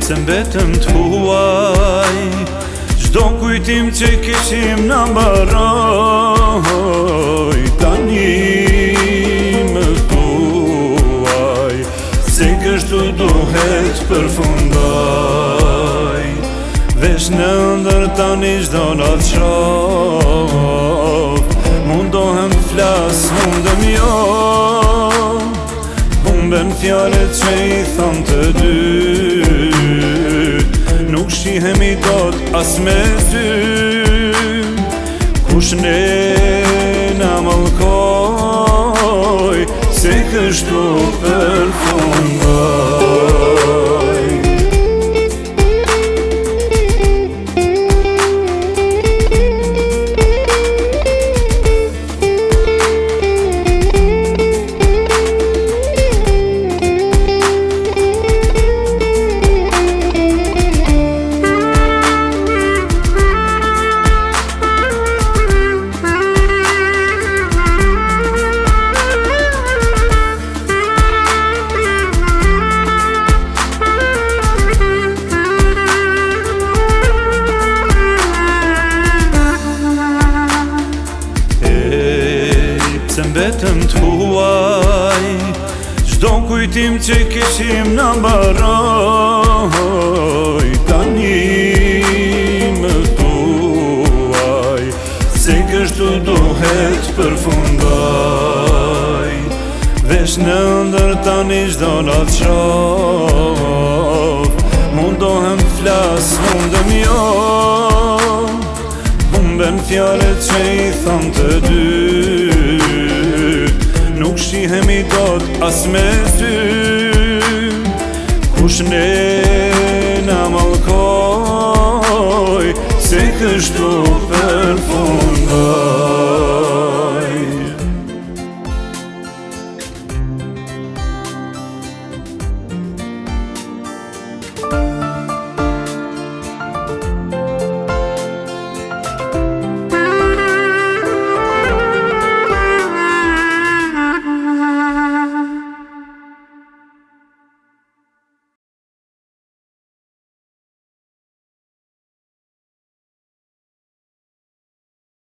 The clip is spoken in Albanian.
Se mbetëm t'huaj çdo kujtim që kishim na mbaroj. Tani më thuaj se kështu duhet përfundoj. Vesh në ndër tani çdo natë shoh, mundohem t'flas, mundem jo. Humben fjallet që i thon të dy, nuk shihemi dot as me ty. Kush ne na mallkoj se kështu përfundoj. Se mbetëm t'huaj çdo kujtim që kishim na mbaroj. Tani më thuaj se kështu duhet përfundoj. Vesh në ndër tani çdo natë shoh, mundohem t'flas, mundem jo. Humben fjallet që i thon të dy, nuk shihemi dot as me ty. Kush ne na mallkoj se kështu